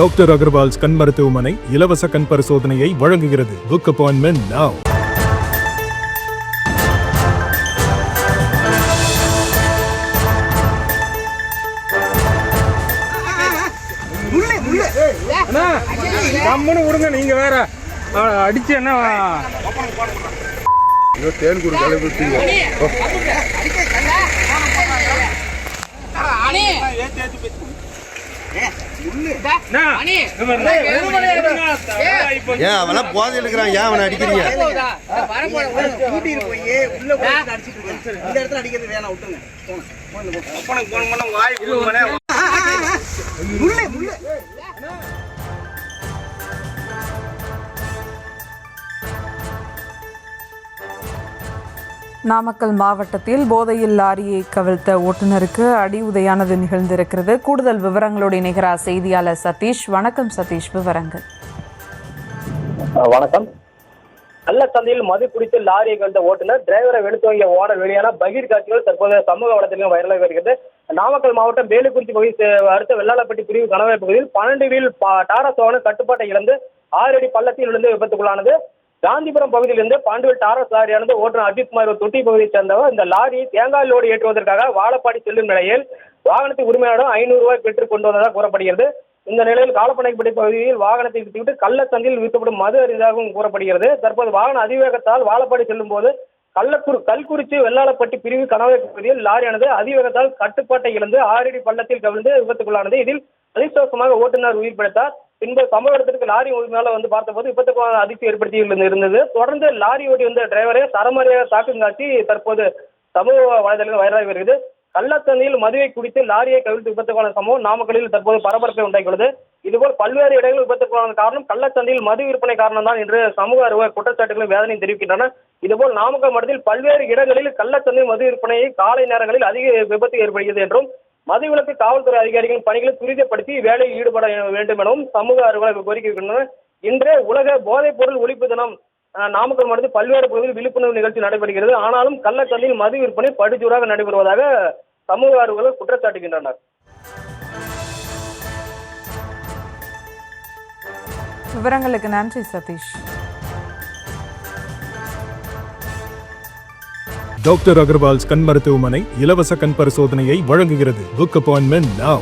Doctor Agarwal's கண் மருத்துவமனை இலவச கண் பரிசோதனையை வழங்குகிறது. Book appointment now. விடுங்க, நீங்க வேற அடிச்சு என்ன தேன் குரு கலைபுத்தீங்க. ஏன் அவெல்லாம் போதை எடுக்கிறான், ஏன் அவனை அடிக்கிறீங்க? நாமக்கல் மாவட்டத்தில் போதையில் லாரியை கவிழ்த்த ஓட்டுநருக்கு அடி உதையானது நிகழ்ந்திருக்கிறது. கூடுதல் விவரங்களோடு இணைகிறார் செய்தியாளர் சதீஷ். வணக்கம் சதீஷ், விவரங்கள். வணக்கம். கள்ளச்சந்தையில் மது குடித்து லாரியை கவிழ்த்த ஓட்டுநர் டிரைவரை வெளுத்துவங்கிய ஓனர் வெளியான பகீர் காட்சிகள் தற்போது சமூக வலைதளங்களில் வைரலாக வருகிறது. நாமக்கல் மாவட்டம் வேலுக்குறிச்சி பகுதி அடுத்த வெள்ளாளப்பட்டி பிரிவு கணவாய் பகுதியில் 12 வீல் டாரா சோகன கட்டுப்பாட்டை இழந்து 6 அடி பள்ளத்தில் விழுந்து விபத்துக்குள்ளானது. காந்திபுரம் பகுதியிலிருந்து பாண்டுவில் டாரஸ் லாரியானது ஓட்டுநர் அஜித்குமார் தொட்டி பகுதியைச் சேர்ந்தவர் இந்த லாரியை தேங்காய் லோடு ஏற்றுவதற்காக வாழப்பாடி செல்லும் நிலையில் வாகனத்தை உரிமையாளரும் 500 ரூபாய் பெற்றுக் கொண்டு வந்ததாக கூறப்படுகிறது. இந்த நிலையில் காலப்பனைப்பட்டி பகுதியில் வாகனத்தை விட்டுவிட்டு கள்ளச்சந்தையில் விற்கப்படும் மது அறிந்ததாகவும் கூறப்படுகிறது. தற்போது வாகன அதிவேகத்தால் வாழப்பாடி செல்லும் போது கல்குறிச்சி வெள்ளாளப்பட்டி பிரிவு கணவாய் பகுதியில் லாரியானது அதிவேகத்தால் கட்டுப்பாட்டை இழந்து 6 அடி பள்ளத்தில் கவிழ்ந்து விபத்துக்குள்ளானது. இதில் அதிர்ஷ்டவசமாக ஓட்டுநர் உயிர் பிழைத்தார். பின்பு சம்பவ இடத்திற்கு லாரி மேல பார்த்தபோது விபத்துக்கான அதிர்ச்சி ஏற்படுத்தி இருந்தது. தொடர்ந்து லாரி ஓட்டி வந்த டிரைவரை சரமாரியாக தாக்கும் காட்சி தற்போது சமூக வலைதளங்கள் வைரலாகி வருகிறது. கள்ளச்சந்தையில் மதுவை குடித்து லாரியை கவிழ்த்து விபத்துக்கான சம்பவம் நாமக்கலில் தற்போது பரபரப்பை உண்டாக்கியுள்ளது. இதுபோல் பல்வேறு இடங்களில் விபத்துக்கான காரணம் கள்ளச்சந்தையில் மது விற்பனை காரணம் தான் என்று சமூக ஆர்வலர்கள் குற்றச்சாட்டுகளும் வேதனை தெரிவிக்கின்றன. இதுபோல் நாமக்கல் மாவட்டத்தில் பல்வேறு இடங்களில் கள்ளச்சந்தை மது விற்பனையை காலை நேரங்களில் அதிக விபத்து ஏற்படுகிறது என்றும் மதுவிலக்கு காவல்துறை அதிகாரிகளின் பணிகளை துரிதப்படுத்தி வேலையில் ஈடுபட வேண்டும் எனவும் சமூக ஆர்வலர்கள் கோரிக்கை வைக்கின்றனர். இன்று உலக போதைப் பொருள் ஒழிப்பு தினம். நாமக்கல் மாவட்டத்தில் பல்வேறு பகுதியில் விழிப்புணர்வு நிகழ்ச்சி நடைபெறுகிறது. ஆனாலும் கள்ளச்சந்தையில் மது விற்பனை படுஜோராக நடைபெறுவதாக சமூக ஆர்வலர்கள் குற்றச்சாட்டுகின்றனர். விவரங்களுக்கு நன்றி சதீஷ். டாக்டர் அகர்வால்ஸ் கண் மருத்துவமனை இலவச கண் பரிசோதனையை வழங்குகிறது. Book appointment now.